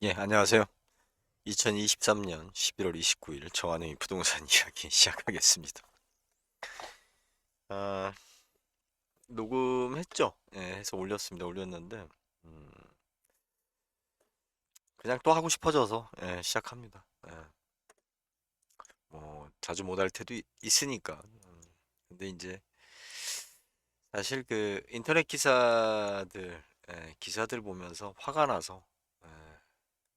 예, 안녕하세요. 2023년 11월 29일 저한의 부동산 이야기 시작하겠습니다. 아, 녹음했죠? 예, 해서 올렸습니다. 올렸는데, 음, 그냥 또 하고 싶어져서, 예, 시작합니다. 예, 뭐, 자주 못할 때도 있으니까. 근데 이제, 사실 그 인터넷 기사들, 기사들 보면서 예,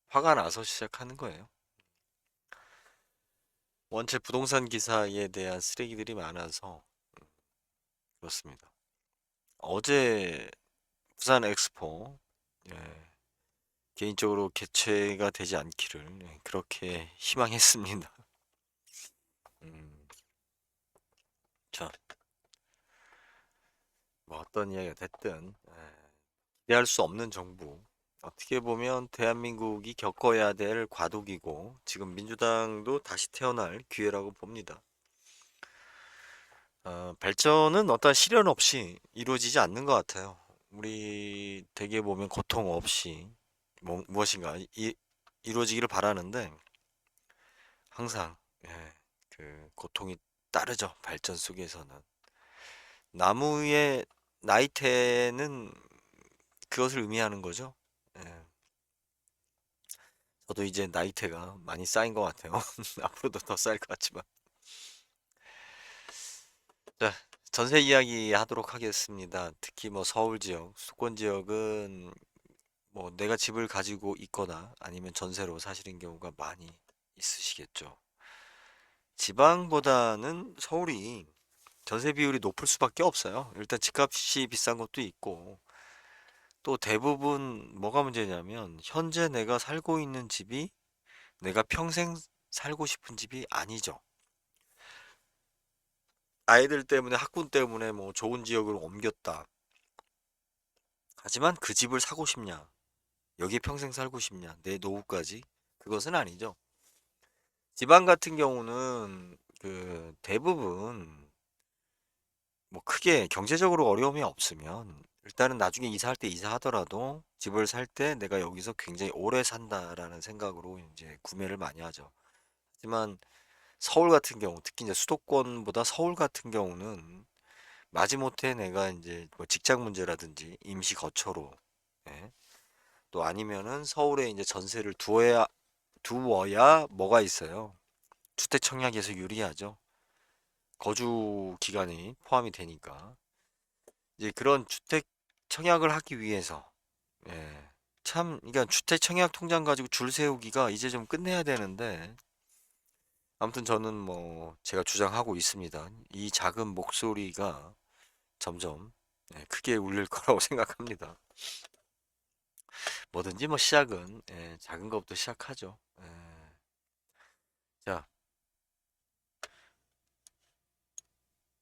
화가 나서 시작하는 거예요. 원체 부동산 기사에 대한 쓰레기들이 많아서, 그렇습니다. 어제 부산 엑스포 예, 개인적으로 개최가 되지 않기를 그렇게 희망했습니다. 음, 자, 뭐 어떤 이야기가 됐든 기대할 수 없는 정부. 어떻게 보면 대한민국이 겪어야 될 과도기고 지금 민주당도 다시 태어날 기회라고 봅니다. 발전은 어떤 시련 없이 이루어지지 않는 것 같아요. 우리 대개 보면 고통 없이 무엇인가 이루어지기를 바라는데 항상 그 고통이 따르죠. 발전 속에서는 나무의 나이테는 그것을 의미하는 거죠. 예, 저도 이제 나이테가 많이 쌓인 것 같아요. 앞으로도 더 쌓일 것 같지만. 자, 전세 이야기 하도록 하겠습니다. 특히 뭐 서울 지역, 수도권 지역은 뭐 내가 집을 가지고 있거나 아니면 전세로 사시는 경우가 많이 있으시겠죠. 지방보다는 서울이 전세 비율이 높을 수밖에 없어요. 일단 집값이 비싼 것도 있고 또 대부분 뭐가 문제냐면 현재 내가 살고 있는 집이 내가 평생 살고 싶은 집이 아니죠. 아이들 때문에 학군 때문에 뭐 좋은 지역으로 옮겼다. 하지만 그 집을 사고 싶냐? 여기 평생 살고 싶냐? 내 노후까지? 그것은 아니죠. 지방 같은 경우는 그 대부분 뭐 크게 경제적으로 어려움이 없으면 일단은 나중에 이사할 때 이사하더라도 집을 살 때 내가 여기서 굉장히 오래 산다라는 생각으로 이제 구매를 많이 하죠. 하지만 서울 같은 경우, 특히 이제 수도권보다 서울 같은 경우는 마지못해 내가 이제 뭐 직장 문제라든지 임시 거처로, 예, 또 아니면은 서울에 이제 전세를 두어야 뭐가 있어요. 주택 청약에서 유리하죠. 거주 기간이 포함이 되니까. 이제 그런 주택 청약을 하기 위해서 예. 참 그러니까 주택 청약 통장 가지고 줄 세우기가 이제 좀 끝내야 되는데 아무튼 저는 뭐 제가 주장하고 있습니다. 이 작은 목소리가 점점 크게 울릴 거라고 생각합니다. 뭐든지 뭐 시작은 작은 것부터 시작하죠. 자,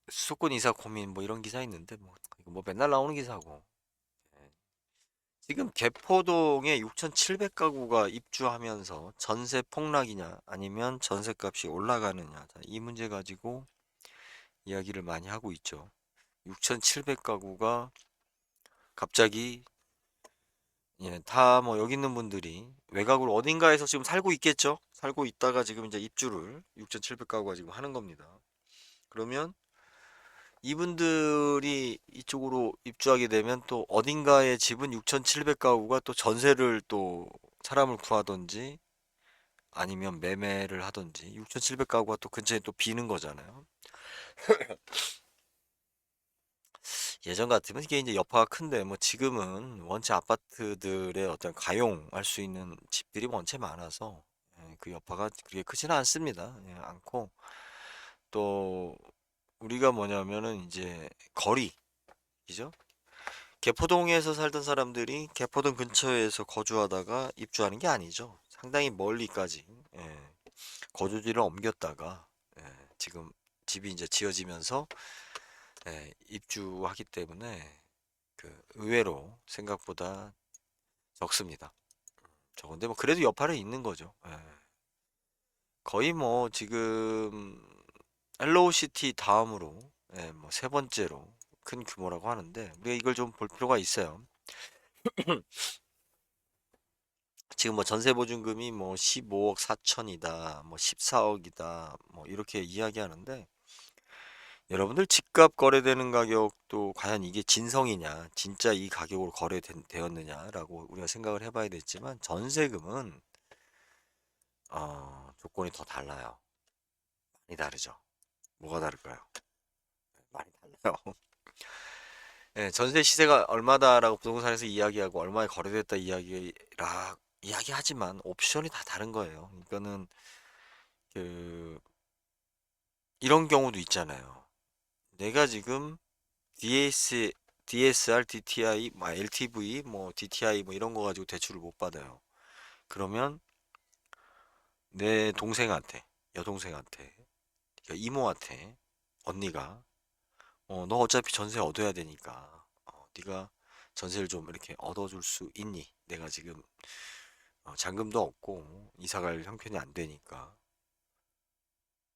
수도권 이사 고민 뭐 이런 기사 있는데 뭐 이거 뭐 맨날 나오는 기사고 지금 개포동에 6,700가구가 입주하면서 전세 폭락이냐 아니면 전세값이 올라가느냐 이 문제 가지고 이야기를 많이 하고 있죠. 6,700가구가 갑자기 다 뭐 여기 있는 분들이 외곽으로 어딘가에서 지금 살고 있겠죠. 살고 있다가 지금 이제 입주를 6,700가구가 지금 하는 겁니다. 그러면 이분들이 이쪽으로 입주하게 되면 또 어딘가에 집은 6,700가구가 또 전세를 또 사람을 구하던지 아니면 매매를 하던지 6,700가구가 또 근처에 또 비는 거잖아요. 예전 같으면 이게 이제 여파가 큰데 뭐 지금은 원체 아파트들의 어떤 가용할 수 있는 집들이 원체 많아서 그 여파가 그렇게 크지는 않습니다. 않고 또 우리가 뭐냐면은 이제 거리이죠. 개포동에서 살던 사람들이 개포동 근처에서 거주하다가 입주하는 게 아니죠. 상당히 멀리까지 거주지를 옮겼다가 지금 집이 이제 지어지면서 입주하기 때문에 그 의외로 생각보다 적습니다. 적은데 뭐 그래도 여파는 있는 거죠. 거의 뭐 지금 헬로우시티 다음으로 뭐 세 번째로 큰 규모라고 하는데 우리가 이걸 좀 볼 필요가 있어요. 지금 뭐 전세 보증금이 뭐 15억 4천이다, 뭐 14억이다, 뭐 이렇게 이야기하는데 여러분들 집값 거래되는 가격도 과연 이게 진성이냐, 진짜 이 가격으로 거래되었느냐라고 우리가 생각을 해봐야 되지만 전세금은 조건이 더 달라요. 많이 다르죠. 뭐가 다를까요? 많이 달라요. 예, 전세 시세가 얼마다라고 부동산에서 이야기하고 얼마에 거래됐다 이야기하지만 옵션이 다 다른 거예요. 그러니까는 그 이런 경우도 있잖아요. 내가 지금 DS, DSR, DTI, 뭐 LTV, 뭐 DTI 뭐 이런 거 가지고 대출을 못 받아요. 그러면 내 동생한테, 여동생한테, 그러니까 이모한테 언니가 너 어차피 전세 얻어야 되니까 네가 전세를 좀 이렇게 얻어줄 수 있니? 내가 지금 잔금도 없고 이사 갈 형편이 안 되니까.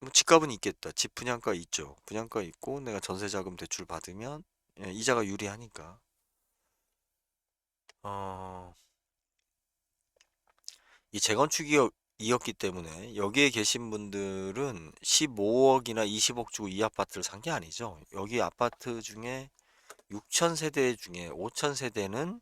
뭐 집값은 있겠다. 집 분양가 있죠. 분양가 있고 내가 전세 자금 대출 받으면 이자가 유리하니까. 어, 이 재건축이었기 때문에 여기에 계신 분들은 15억이나 20억 주고 이 아파트를 산 게 아니죠. 여기 아파트 중에 6천 세대 중에 5천 세대는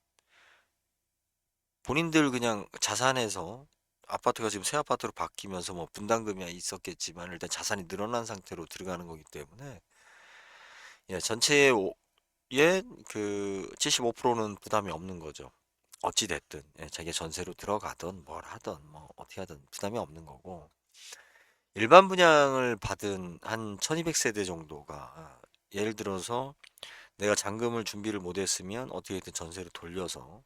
본인들 그냥 자산에서 아파트가 지금 새 아파트로 바뀌면서 뭐 분담금이 있었겠지만 일단 자산이 늘어난 상태로 들어가는 거기 때문에 전체의 그 75%는 부담이 없는 거죠. 어찌 됐든 자기 전세로 들어가든 뭘 하든 뭐 어떻게 하든 부담이 없는 거고 일반 분양을 받은 한 1200세대 정도가 예를 들어서 내가 잔금을 준비를 못했으면 어떻게든 전세를 돌려서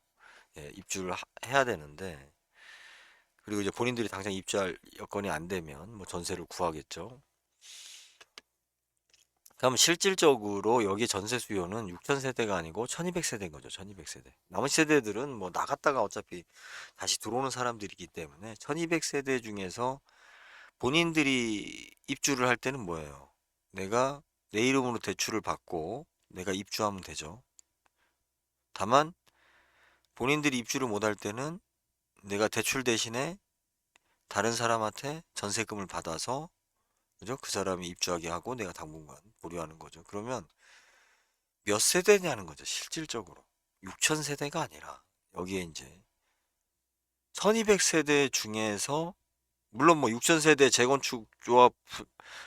입주를 해야 되는데 그리고 이제 본인들이 당장 입주할 여건이 안 되면 뭐 전세를 구하겠죠. 그럼 실질적으로 여기 전세 수요는 6000세대가 아니고 1200세대인 거죠. 1200세대. 나머지 세대들은 뭐 나갔다가 어차피 다시 들어오는 사람들이기 때문에 1200세대 중에서 본인들이 입주를 할 때는 뭐예요? 내가 내 이름으로 대출을 받고 내가 입주하면 되죠. 다만 본인들이 입주를 못 할 때는 내가 대출 대신에 다른 사람한테 전세금을 받아서 그죠? 그 사람이 입주하게 하고 내가 당분간 보류하는 거죠. 그러면 몇 세대냐는 거죠, 실질적으로. 6천 세대가 아니라 여기에 이제 1200세대 중에서 물론 뭐 6천 세대 재건축 조합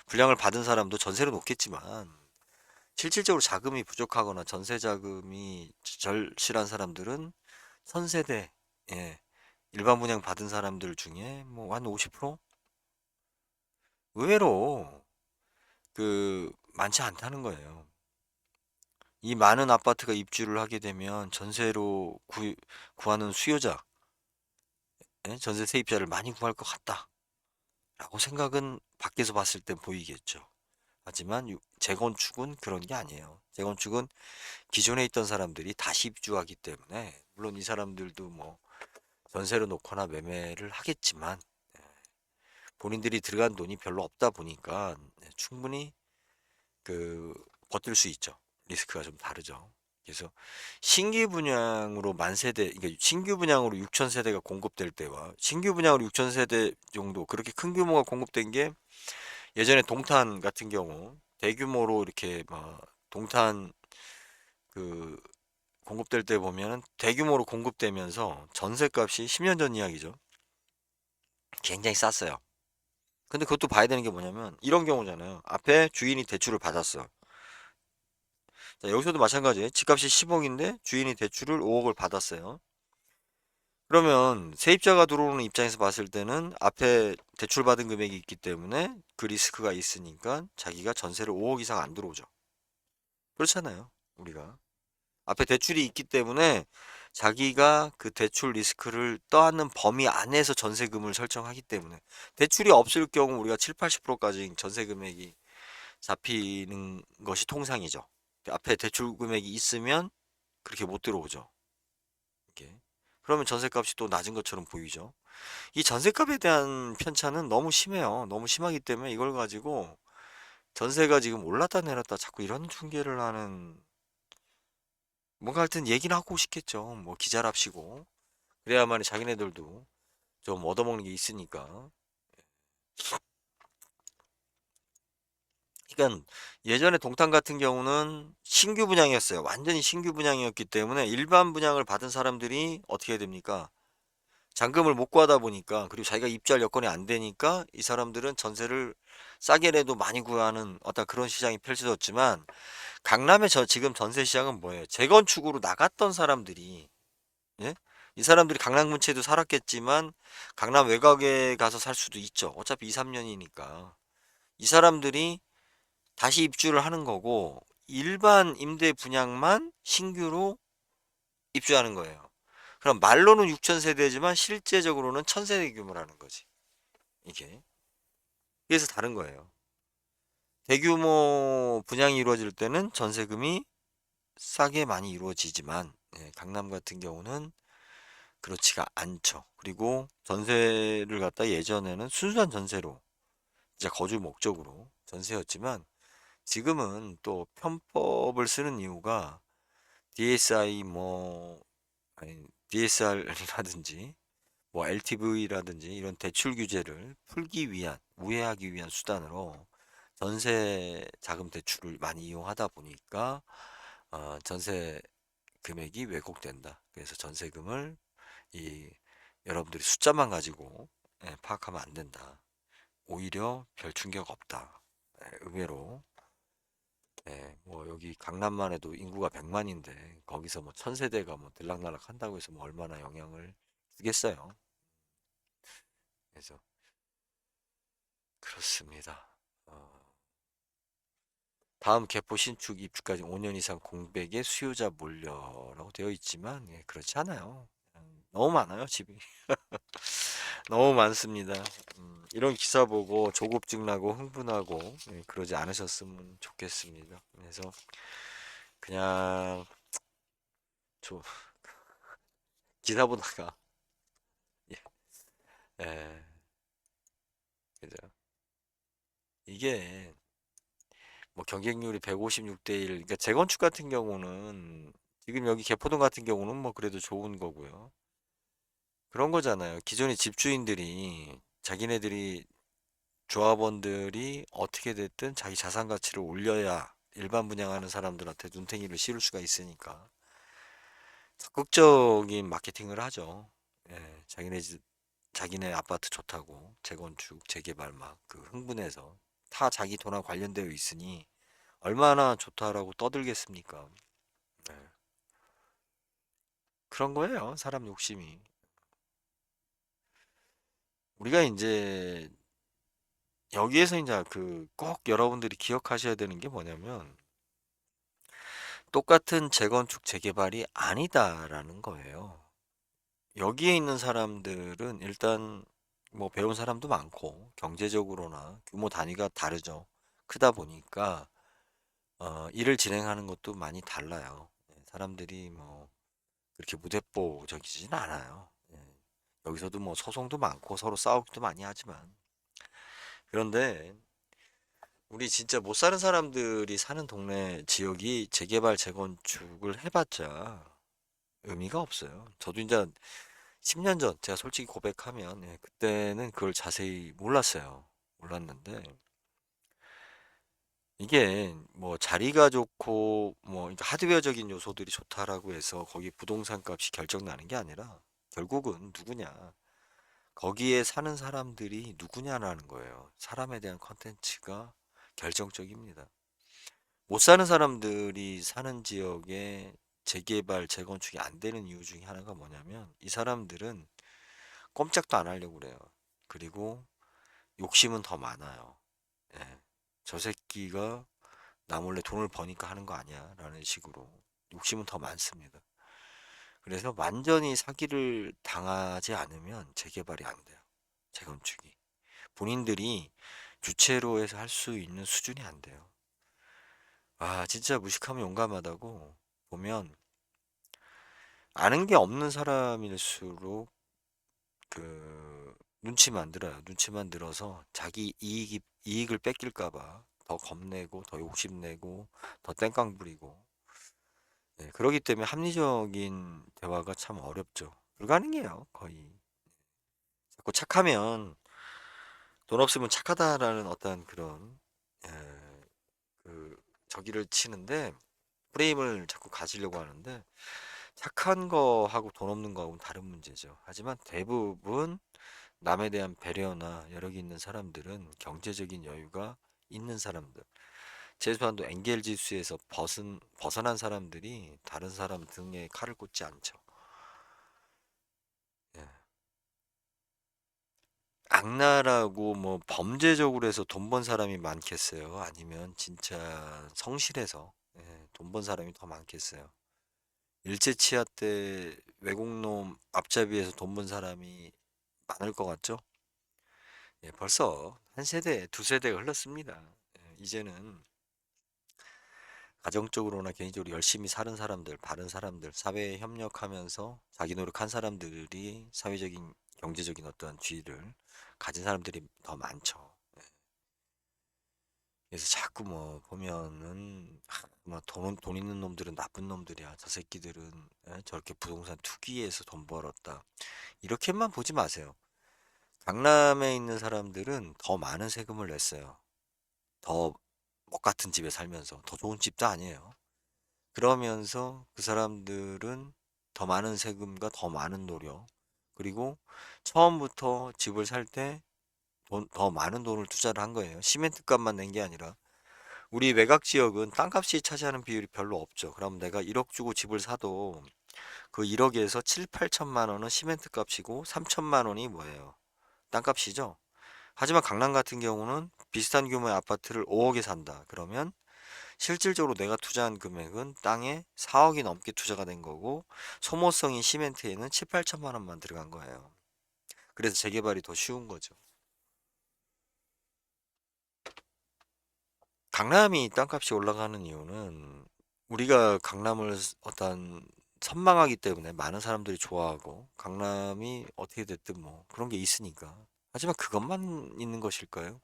분량을 받은 사람도 전세를 놓겠지만 실질적으로 자금이 부족하거나 전세 자금이 절실한 사람들은 선세대 예, 일반 분양 받은 사람들 중에 뭐 한 50%? 의외로 그 많지 않다는 거예요. 이 많은 아파트가 입주를 하게 되면 전세로 구하는 수요자, 전세 세입자를 많이 구할 것 같다라고 생각은 밖에서 봤을 때 보이겠죠. 하지만 재건축은 그런 게 아니에요. 재건축은 기존에 있던 사람들이 다시 입주하기 때문에 물론 이 사람들도 뭐 전세로 놓거나 매매를 하겠지만 본인들이 들어간 돈이 별로 없다 보니까 충분히 그 버틸 수 있죠. 리스크가 좀 다르죠. 그래서 신규 분양으로 만 세대, 그러니까 신규 분양으로 6천 세대가 공급될 때와 신규 분양으로 6천 세대 정도 그렇게 큰 규모가 공급된 게 예전에 동탄 같은 경우 대규모로 이렇게 막 동탄 그 공급될 때 보면은 대규모로 공급되면서 전세값이 10년 전 이야기죠. 굉장히 쌌어요. 근데 그것도 봐야 되는 게 뭐냐면 이런 경우잖아요. 앞에 주인이 대출을 받았어. 자, 여기서도 마찬가지예요. 집값이 10억인데 주인이 대출을 5억을 받았어요. 그러면 세입자가 들어오는 입장에서 봤을 때는 앞에 대출받은 금액이 있기 때문에 그 리스크가 있으니까 자기가 전세를 5억 이상 안 들어오죠. 그렇잖아요. 우리가. 앞에 대출이 있기 때문에 자기가 그 대출 리스크를 떠안는 범위 안에서 전세금을 설정하기 때문에 대출이 없을 경우 우리가 7, 80%까지 전세 금액이 잡히는 것이 통상이죠. 앞에 대출 금액이 있으면 그렇게 못 들어오죠. 이게. 그러면 전세값이 또 낮은 것처럼 보이죠. 이 전세값에 대한 편차는 너무 심해요. 너무 심하기 때문에 이걸 가지고 전세가 지금 올랐다 내렸다 자꾸 이런 중계를 하는 뭔가 하여튼 얘기는 하고 싶겠죠. 뭐 기자랍시고. 그래야만 자기네들도 좀 얻어먹는 게 있으니까. 그러니까 예전에 동탄 같은 경우는 신규 분양이었어요. 완전히 신규 분양이었기 때문에 일반 분양을 받은 사람들이 어떻게 해야 됩니까? 잔금을 못 구하다 보니까, 그리고 자기가 입주할 여건이 안 되니까 이 사람들은 전세를 싸게 내도 많이 구하는 어떤 그런 시장이 펼쳐졌지만, 강남의 지금 전세 시장은 뭐예요? 재건축으로 나갔던 사람들이, 예? 이 사람들이 강남 근처에도 살았겠지만 강남 외곽에 가서 살 수도 있죠. 어차피 2, 3년이니까. 이 사람들이 다시 입주를 하는 거고, 일반 임대 분양만 신규로 입주하는 거예요. 그럼 말로는 6천 세대지만 실제적으로는 1,000세대 규모라는 거지. 이게. 그래서 다른 거예요. 대규모 분양이 이루어질 때는 전세금이 싸게 많이 이루어지지만, 강남 같은 경우는 그렇지가 않죠. 그리고 전세를 갖다 예전에는 순수한 전세로, 진짜 거주 목적으로 전세였지만, 지금은 또 편법을 쓰는 이유가 DSI 아니 DSR이라든지 LTV라든지 이런 대출 규제를 풀기 위한, 우회하기 위한 수단으로 전세 자금 대출을 많이 이용하다 보니까 전세 금액이 왜곡된다. 그래서 전세금을 이 여러분들이 숫자만 가지고 파악하면 안 된다. 오히려 별 충격 없다. 의외로 여기 강남만 해도 인구가 100만인데 거기서 1,000세대가 들락날락 한다고 해서 얼마나 영향을 주겠어요. 그래서 그렇습니다. 어, 다음 개포 신축 입주까지 5년 이상 공백의 수요자 몰려라고 되어 있지만, 그렇지 않아요. 너무 많아요, 집이. 너무 많습니다. 이런 기사 보고 조급증 나고 흥분하고 그러지 않으셨으면 좋겠습니다. 그래서 그냥 저 기사 보다가 예, 그죠. 이게 경쟁률이 156대 1, 그러니까 재건축 같은 경우는 지금 여기 개포동 같은 경우는 그래도 좋은 거고요. 그런 거잖아요. 기존의 집주인들이 자기네들이 조합원들이 어떻게 됐든 자기 자산 가치를 올려야 일반 분양하는 사람들한테 눈탱이를 씌울 수가 있으니까 적극적인 마케팅을 하죠. 자기네 아파트 좋다고 재건축, 재개발 흥분해서 다 자기 돈하고 관련되어 있으니 얼마나 좋다라고 떠들겠습니까? 네. 그런 거예요. 사람 욕심이. 우리가 이제 여기에서 이제 꼭 여러분들이 기억하셔야 되는 게 뭐냐면, 똑같은 재건축, 재개발이 아니다라는 거예요. 여기에 있는 사람들은 일단 배운 사람도 많고 경제적으로나 규모 단위가 다르죠. 크다 보니까 일을 진행하는 것도 많이 달라요. 사람들이 그렇게 무대뽀적이진 않아요. 여기서도 소송도 많고 서로 싸우기도 많이 하지만, 그런데 우리 진짜 못 사는 사람들이 사는 동네 지역이 재개발 재건축을 해봤자 의미가 없어요. 저도 이제 10년 전, 제가 솔직히 고백하면, 그때는 그걸 자세히 몰랐어요. 몰랐는데 이게 자리가 좋고 그러니까 하드웨어적인 요소들이 좋다라고 해서 거기 부동산 값이 결정나는 게 아니라, 결국은 누구냐, 거기에 사는 사람들이 누구냐라는 거예요. 사람에 대한 컨텐츠가 결정적입니다. 못 사는 사람들이 사는 지역에 재개발, 재건축이 안 되는 이유 중에 하나가 뭐냐면, 이 사람들은 꼼짝도 안 하려고 그래요. 그리고 욕심은 더 많아요. 예. 저 새끼가 나 몰래 돈을 버니까 하는 거 아니야? 라는 식으로 욕심은 더 많습니다. 그래서 완전히 사기를 당하지 않으면 재개발이 안 돼요. 재건축이. 본인들이 주체로 해서 할 수 있는 수준이 안 돼요. 아, 진짜 무식하면 용감하다고 보면, 아는 게 없는 사람일수록 눈치만 들어요. 눈치만 들어서 자기 이익을 뺏길까 봐 더 겁내고 더 욕심내고 더 땡깡 부리고, 그러기 때문에 합리적인 대화가 참 어렵죠. 불가능해요, 거의. 자꾸 착하면 돈 없으면 착하다라는 어떤 그런 에, 그 저기를 치는데 프레임을 자꾸 가지려고 하는데 착한 거하고 돈 없는 거하고는 다른 문제죠. 하지만 대부분 남에 대한 배려나 여력이 있는 사람들은 경제적인 여유가 있는 사람들. 최소한도 엔겔 지수에서 벗어난 사람들이 다른 사람 등에 칼을 꽂지 않죠. 예. 악랄하고 뭐 범죄적으로 해서 돈 번 사람이 많겠어요? 아니면 진짜 성실해서 돈 번 사람이 더 많겠어요? 일제치하 때 외국놈 앞잡이에서 돈 번 사람이 많을 것 같죠? 예, 벌써 한 세대, 두 세대가 흘렀습니다. 이제는 가정적으로나 개인적으로 열심히 사는 사람들, 바른 사람들, 사회에 협력하면서 자기 노력한 사람들이 사회적인, 경제적인 어떤 지위를 가진 사람들이 더 많죠. 그래서 자꾸 뭐 보면은 돈 있는 놈들은 나쁜 놈들이야. 저 새끼들은 저렇게 부동산 투기해서 돈 벌었다. 이렇게만 보지 마세요. 강남에 있는 사람들은 더 많은 세금을 냈어요. 더 목 같은 집에 살면서 더 좋은 집도 아니에요. 그러면서 그 사람들은 더 많은 세금과 더 많은 노력, 그리고 처음부터 집을 살 때 더 많은 돈을 투자를 한 거예요. 시멘트 값만 낸 게 아니라. 우리 외곽 지역은 땅값이 차지하는 비율이 별로 없죠. 그럼 내가 1억 주고 집을 사도 그 1억에서 7, 8천만 원은 시멘트 값이고 3천만 원이 뭐예요? 땅값이죠. 하지만 강남 같은 경우는 비슷한 규모의 아파트를 5억에 산다. 그러면 실질적으로 내가 투자한 금액은 땅에 4억이 넘게 투자가 된 거고 소모성인 시멘트에는 7, 8천만 원만 들어간 거예요. 그래서 재개발이 더 쉬운 거죠. 강남이 땅값이 올라가는 이유는 우리가 강남을 어떤 선망하기 때문에 많은 사람들이 좋아하고 강남이 어떻게 됐든 뭐 그런 게 있으니까. 하지만 그것만 있는 것일까요?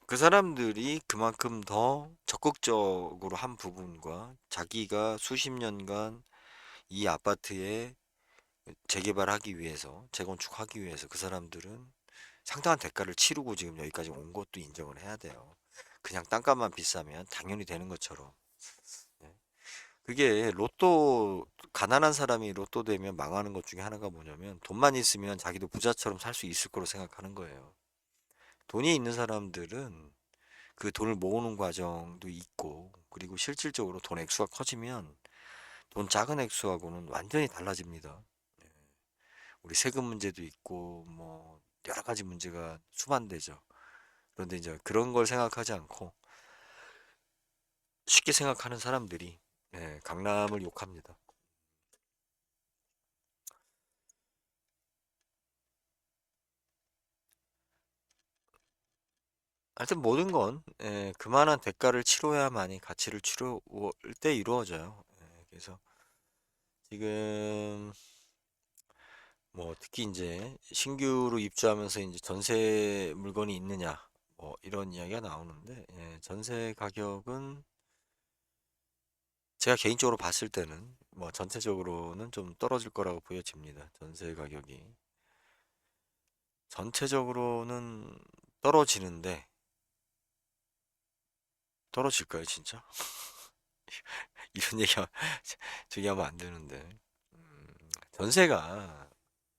그 사람들이 그만큼 더 적극적으로 한 부분과 자기가 수십 년간 이 아파트에 재개발하기 위해서, 재건축하기 위해서 그 사람들은 상당한 대가를 치르고 지금 여기까지 온 것도 인정을 해야 돼요. 그냥 땅값만 비싸면 당연히 되는 것처럼. 예. 그게 로또, 가난한 사람이 로또 되면 망하는 것 중에 하나가 뭐냐면 돈만 있으면 자기도 부자처럼 살 수 있을 거로 생각하는 거예요. 돈이 있는 사람들은 그 돈을 모으는 과정도 있고, 그리고 실질적으로 돈 액수가 커지면 돈 작은 액수하고는 완전히 달라집니다. 예. 우리 세금 문제도 있고 뭐 여러 가지 문제가 수반되죠. 그런데 이제 그런 걸 생각하지 않고 쉽게 생각하는 사람들이 강남을 욕합니다. 하여튼 모든 건 그만한 대가를 치러야만이 가치를 치러올 때 이루어져요. 그래서 지금 뭐 특히 이제 신규로 입주하면서 이제 전세 물건이 있느냐 뭐 이런 이야기가 나오는데 전세 가격은 제가 개인적으로 봤을 때는 뭐 전체적으로는 좀 떨어질 거라고 보여집니다. 전세 가격이 전체적으로는 떨어지는데 떨어질까요, 진짜? 이런 얘기 저기 하면 안 되는데. 전세가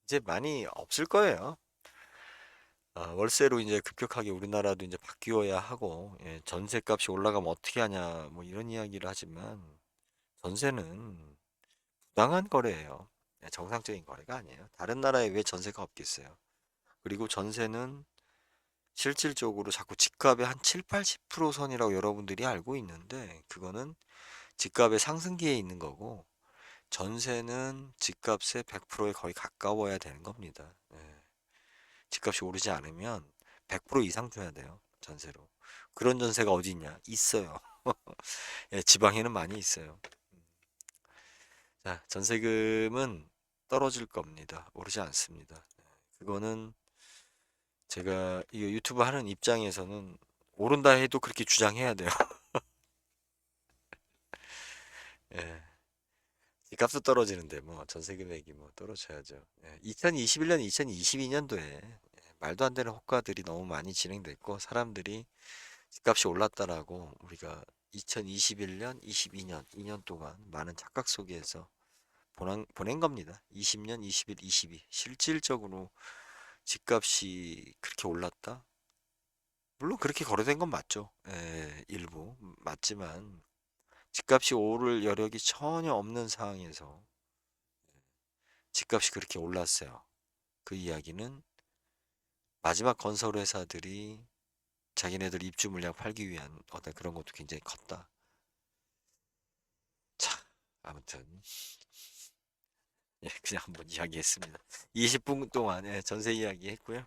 이제 많이 없을 거예요. 월세로 이제 급격하게 우리나라도 이제 바뀌어야 하고, 전세값이 올라가면 어떻게 하냐, 뭐 이런 이야기를 하지만, 전세는 부당한 거래예요. 정상적인 거래가 아니에요. 다른 나라에 왜 전세가 없겠어요? 그리고 전세는 실질적으로 자꾸 집값의 한 7, 80% 선이라고 여러분들이 알고 있는데, 그거는 집값의 상승기에 있는 거고, 전세는 집값의 100%에 거의 가까워야 되는 겁니다. 집값이 오르지 않으면 100% 이상 줘야 돼요. 전세로. 그런 전세가 어디 있냐? 있어요. 지방에는 많이 있어요. 자, 전세금은 떨어질 겁니다. 오르지 않습니다. 그거는 제가 이 유튜브 하는 입장에서는 오른다 해도 그렇게 주장해야 돼요. 예. 집값도 떨어지는데 뭐 전세 금액이 뭐 떨어져야죠. 2021년, 2022년도에 말도 안 되는 호가들이 너무 많이 진행됐고 사람들이 집값이 올랐다라고 우리가 2021년, 22년, 2년 동안 많은 착각 속에서 보낸 겁니다. 20년, 21, 22 실질적으로 집값이 그렇게 올랐다? 물론 그렇게 거래된 건 맞죠. 일부 맞지만 집값이 오를 여력이 전혀 없는 상황에서 집값이 그렇게 올랐어요. 그 이야기는 마지막 건설 회사들이 자기네들 입주 물량 팔기 위한 어떤 그런 것도 굉장히 컸다. 자, 아무튼 그냥 한번 이야기했습니다. 20분 동안 전세 이야기 했고요.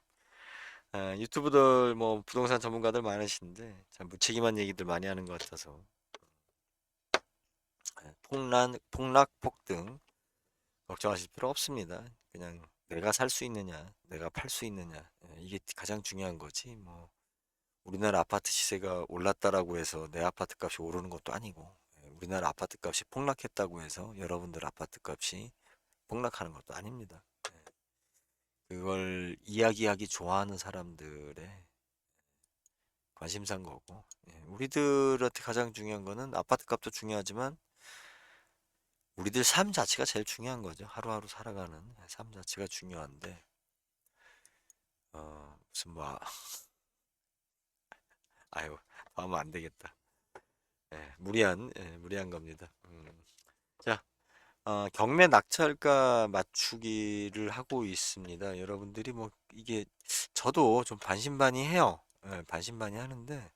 유튜브들 뭐 부동산 전문가들 많으신데 참 무책임한 얘기들 많이 하는 것 같아서 폭락, 폭등 걱정하실 필요 없습니다. 그냥 내가 살 수 있느냐, 내가 팔 수 있느냐, 이게 가장 중요한 거지. 뭐 우리나라 아파트 시세가 올랐다라고 해서 내 아파트 값이 오르는 것도 아니고, 우리나라 아파트 값이 폭락했다고 해서 여러분들 아파트 값이 폭락하는 것도 아닙니다. 그걸 이야기하기 좋아하는 사람들의 관심사인 거고, 우리들한테 가장 중요한 거는 아파트 값도 중요하지만 우리들 삶 자체가 제일 중요한 거죠. 하루하루 살아가는 삶 자체가 중요한데, 무슨 뭐, 아유, 하면 안 되겠다. 무리한 겁니다. 자, 경매 낙찰가 맞추기를 하고 있습니다. 여러분들이 뭐, 이게, 저도 좀 반신반의해요. 반신반의 하는데,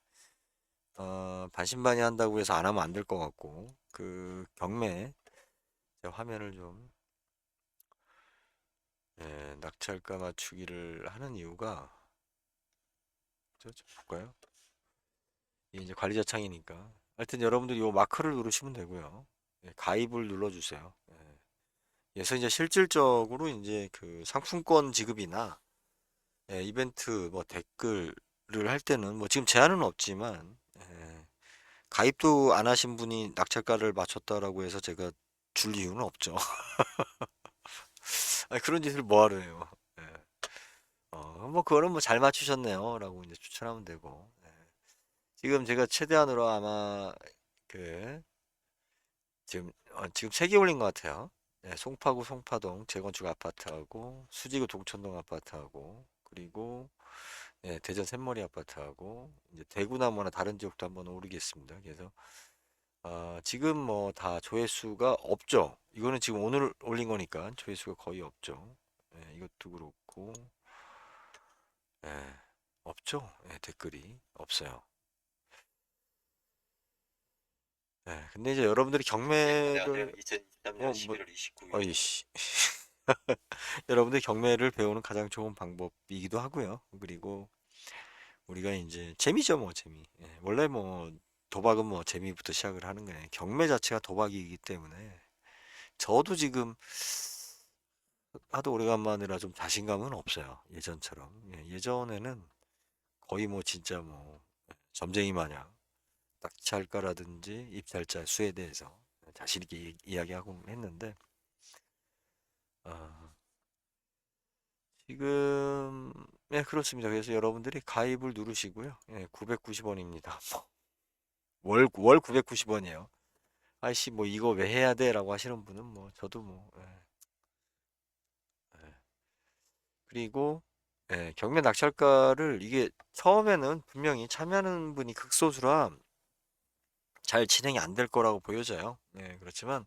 반신반의 한다고 해서 안 하면 안 될 것 같고, 그 경매, 제가 화면을 좀, 낙찰가 맞추기를 하는 이유가, 좀 볼까요? 이게 이제 관리자 창이니까. 하여튼 여러분들이 요 마크를 누르시면 되고요. 가입을 눌러주세요. 그래서 이제 실질적으로 이제 그 상품권 지급이나 이벤트 뭐 댓글을 할 때는 뭐 지금 제한은 없지만 가입도 안 하신 분이 낙찰가를 맞췄다라고 해서 제가 줄 이유는 없죠. 아니, 그런 짓을 뭐 하러 해요. 예. 뭐 그거는 뭐 잘 맞추셨네요 라고 이제 추천하면 되고 지금 제가 최대한으로 아마 그 지금 3개 올린 것 같아요. 송파구 송파동 재건축 아파트하고 수지구 동천동 아파트하고 그리고 대전 샘머리 아파트하고 이제 대구나 뭐나 다른 지역도 한번 오르겠습니다. 그래서 지금 뭐 다 조회수가 없죠. 이거는 지금 오늘 올린 거니까 조회수가 거의 없죠. 이것도 그렇고 예, 없죠. 댓글이 없어요. 근데 이제 여러분들이 경매를 2023년 뭐 11월 29일 어이씨 여러분들이 경매를 배우는 가장 좋은 방법이기도 하고요. 그리고 우리가 이제 재미죠, 뭐 재미. 원래 뭐 도박은 뭐 재미부터 시작을 하는 거예요. 경매 자체가 도박이기 때문에 저도 지금 하도 오래간만이라 좀 자신감은 없어요. 예전처럼. 예전에는 거의 뭐 진짜 뭐 점쟁이 마냥 낙찰가라든지 입찰자 수에 대해서 자신 있게 이야기하고 했는데 아, 지금 그렇습니다. 그래서 여러분들이 가입을 누르시고요. 990원입니다. 월 990원이에요. 아이씨 뭐 이거 왜 해야 돼라고 하시는 분은 뭐 저도 뭐 예. 그리고 경매 낙찰가를 이게 처음에는 분명히 참여하는 분이 극소수라 잘 진행이 안 될 거라고 보여져요. 그렇지만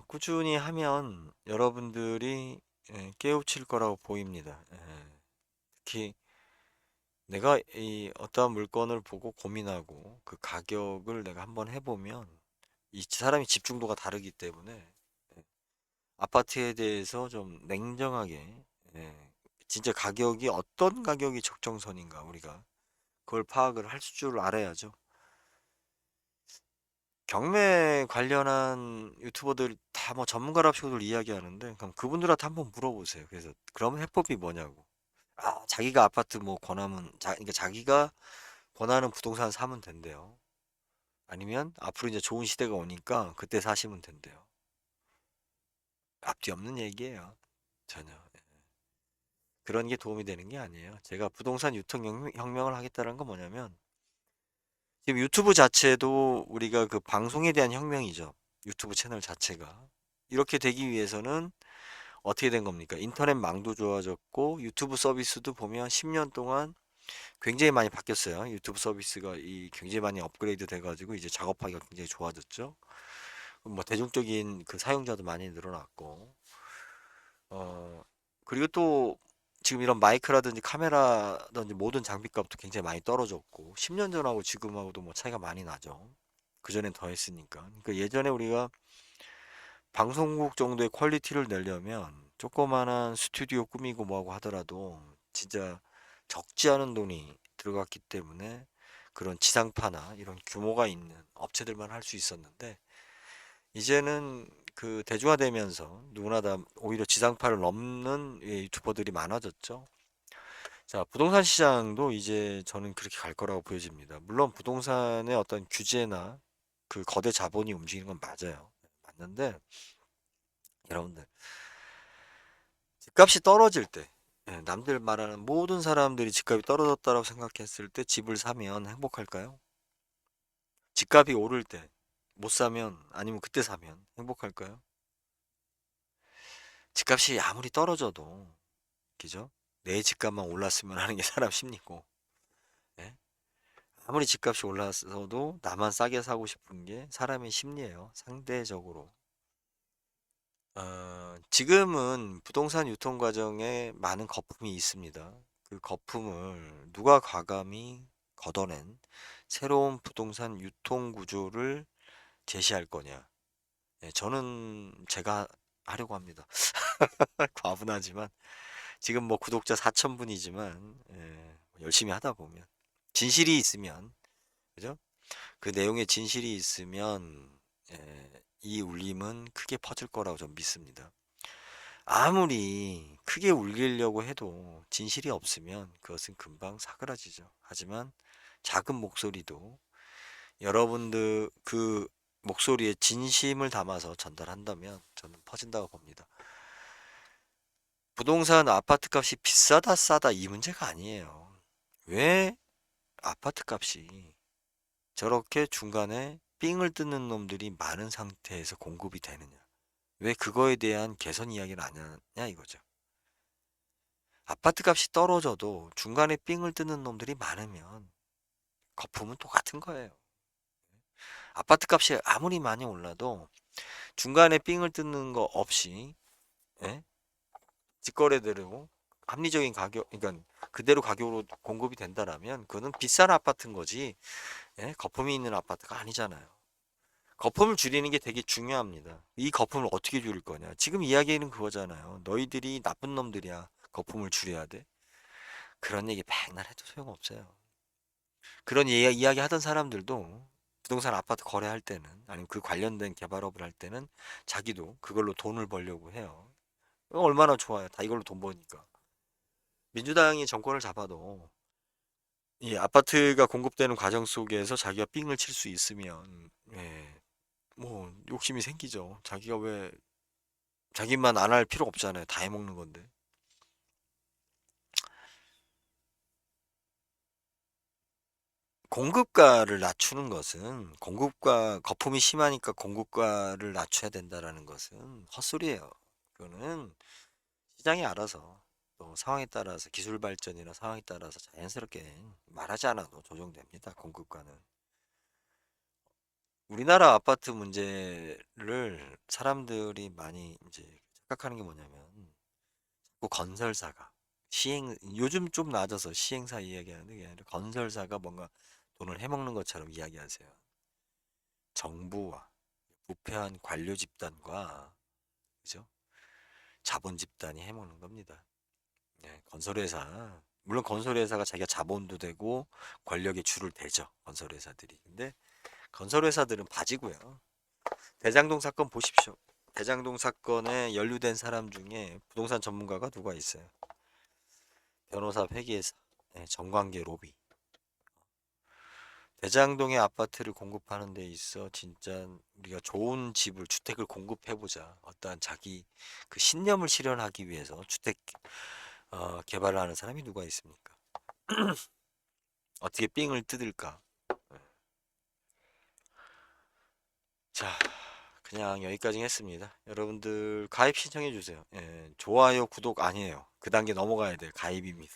꾸준히 하면 여러분들이 깨우칠 거라고 보입니다. 특히 내가 이 어떠한 물건을 보고 고민하고 그 가격을 내가 한번 해보면 이 사람이 집중도가 다르기 때문에 예, 아파트에 대해서 좀 냉정하게 진짜 가격이 어떤 가격이 적정선인가 우리가 그걸 파악을 할 줄 알아야죠. 경매 관련한 유튜버들 다 뭐 전문가랍시고들 이야기하는데 그럼 그분들한테 한번 물어보세요. 그래서 그러면 해법이 뭐냐고. 자기가 아파트 뭐 권하면 그러니까 자기가 권하는 부동산 사면 된대요. 아니면 앞으로 이제 좋은 시대가 오니까 그때 사시면 된대요. 앞뒤 없는 얘기예요. 전혀. 그런 게 도움이 되는 게 아니에요. 제가 부동산 유통 혁명을 하겠다는 건 뭐냐면 지금 유튜브 자체도 우리가 그 방송에 대한 혁명이죠. 유튜브 채널 자체가. 이렇게 되기 위해서는 어떻게 된 겁니까? 인터넷망도 좋아졌고 유튜브 서비스도 보면 10년 동안 굉장히 많이 바뀌었어요. 유튜브 서비스가 굉장히 많이 업그레이드 돼가지고 이제 작업하기가 굉장히 좋아졌죠. 뭐 대중적인 그 사용자도 많이 늘어났고, 어, 그리고 또 지금 이런 마이크라든지 카메라든지 모든 장비값도 굉장히 많이 떨어졌고, 10년 전하고 지금하고도 뭐 차이가 많이 나죠. 그전엔 더 했으니까. 그러니까 예전에 우리가 방송국 정도의 퀄리티를 내려면 조그마한 스튜디오 꾸미고 뭐하고 하더라도 진짜 적지 않은 돈이 들어갔기 때문에 그런 지상파나 이런 규모가 있는 업체들만 할 수 있었는데 이제는 그 대중화되면서 누구나 다 오히려 지상파를 넘는 유튜버들이 많아졌죠. 자, 부동산 시장도 이제 저는 그렇게 갈 거라고 보여집니다. 물론 부동산의 어떤 규제나 그 거대 자본이 움직이는 건 맞아요. 맞는데 여러분들 집값이 떨어질 때 남들 말하는 모든 사람들이 집값이 떨어졌다고 생각했을 때 집을 사면 행복할까요? 집값이 오를 때 못 사면 아니면 그때 사면 행복할까요? 집값이 아무리 떨어져도 그죠? 내 집값만 올랐으면 하는 게 사람 심리고 예? 아무리 집값이 올랐어도 나만 싸게 사고 싶은 게 사람의 심리예요. 상대적으로. 지금은 부동산 유통 과정에 많은 거품이 있습니다. 그 거품을 누가 과감히 걷어낸 새로운 부동산 유통 구조를 제시할 거냐? 예, 저는 제가 하려고 합니다. 과분하지만 지금 뭐 구독자 4천 분이지만 열심히 하다 보면 진실이 있으면 그죠? 그 내용에 진실이 있으면 이 울림은 크게 퍼질 거라고 좀 믿습니다. 아무리 크게 울리려고 해도 진실이 없으면 그것은 금방 사그라지죠. 하지만 작은 목소리도 여러분들 그 목소리에 진심을 담아서 전달한다면 저는 퍼진다고 봅니다. 부동산 아파트 값이 비싸다 싸다 이 문제가 아니에요. 왜 아파트 값이 저렇게 중간에 삥을 뜯는 놈들이 많은 상태에서 공급이 되느냐? 왜 그거에 대한 개선 이야기를 안 하냐 이거죠. 아파트 값이 떨어져도 중간에 삥을 뜯는 놈들이 많으면 거품은 똑같은 거예요. 아파트 값이 아무리 많이 올라도 중간에 삥을 뜯는 거 없이 예? 직거래대로 합리적인 가격, 그러니까 그대로 가격으로 공급이 된다라면 그거는 비싼 아파트인 거지 예? 거품이 있는 아파트가 아니잖아요. 거품을 줄이는 게 되게 중요합니다. 이 거품을 어떻게 줄일 거냐? 지금 이야기는 그거잖아요. 너희들이 나쁜 놈들이야. 거품을 줄여야 돼. 그런 얘기 백날 해도 소용없어요. 그런 이야기 하던 사람들도 부동산 아파트 거래할 때는 아니면 그 관련된 개발업을 할 때는 자기도 그걸로 돈을 벌려고 해요. 얼마나 좋아요. 다 이걸로 돈 버니까. 민주당이 정권을 잡아도 이 아파트가 공급되는 과정 속에서 자기가 삥을 칠 수 있으면 뭐 욕심이 생기죠. 자기가 왜 자기만 안 할 필요 없잖아요. 다 해먹는 건데. 공급가를 낮추는 것은 공급가 거품이 심하니까 공급가를 낮춰야 된다라는 것은 헛소리예요. 그거는 시장이 알아서 또 상황에 따라서 기술 발전이나 상황에 따라서 자연스럽게 말하지 않아도 조정됩니다. 공급가는. 우리나라 아파트 문제를 사람들이 많이 이제 착각하는 게 뭐냐면 자꾸 건설사가 요즘 좀 나아져서 시행사 이야기하는데 그게 아니라 건설사가 뭔가 돈을 해먹는 것처럼 이야기하세요. 정부와 부패한 관료 집단과 그죠? 자본 집단이 해먹는 겁니다. 네, 건설회사 물론 건설회사가 자기가 자본도 되고 권력의 줄을 대죠. 건설회사들이. 근데 건설회사들은 바지고요. 대장동 사건 보십시오. 대장동 사건에 연루된 사람 중에 부동산 전문가가 누가 있어요? 변호사 회계사, 네, 정관계 로비. 대장동의 아파트를 공급하는 데 있어 진짜 우리가 좋은 집을 주택을 공급해 보자. 어떠한 자기 그 신념을 실현하기 위해서 주택 개발을 하는 사람이 누가 있습니까? 어떻게 삥을 뜯을까? 자, 그냥 여기까지 했습니다. 여러분들 가입 신청해 주세요. 예, 좋아요, 구독 아니에요. 그 단계 넘어가야 돼요. 가입입니다.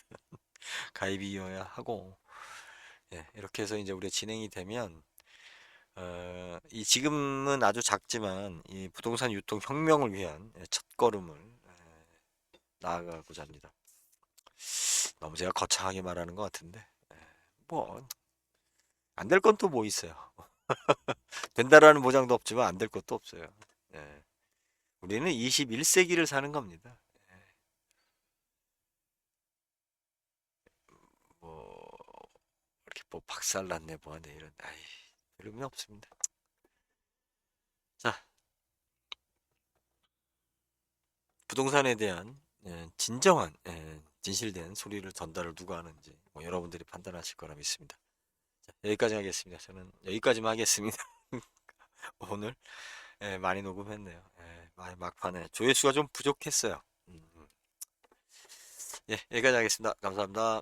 가입이어야 하고, 예, 이렇게 해서 이제 우리가 진행이 되면, 이 지금은 아주 작지만 이 부동산 유통 혁명을 위한 첫 걸음을 나아가고자 합니다. 너무 제가 거창하게 말하는 것 같은데, 뭐, 안 될 건 또 뭐 있어요. 된다라는 보장도 없지만 안 될 것도 없어요. 예, 우리는 21세기를 사는 겁니다. 뭐, 이렇게 뭐 박살났네 뭐하네 이런 아이 의미 없습니다. 자, 부동산에 대한 진정한 진실된 소리를 전달을 누가 하는지 뭐 여러분들이 판단하실 거라 믿습니다. 자, 여기까지 하겠습니다. 저는 여기까지만 하겠습니다. 오늘 많이 녹음했네요. 많이 막판에 조회수가 좀 부족했어요. 예, 여기까지 하겠습니다. 감사합니다.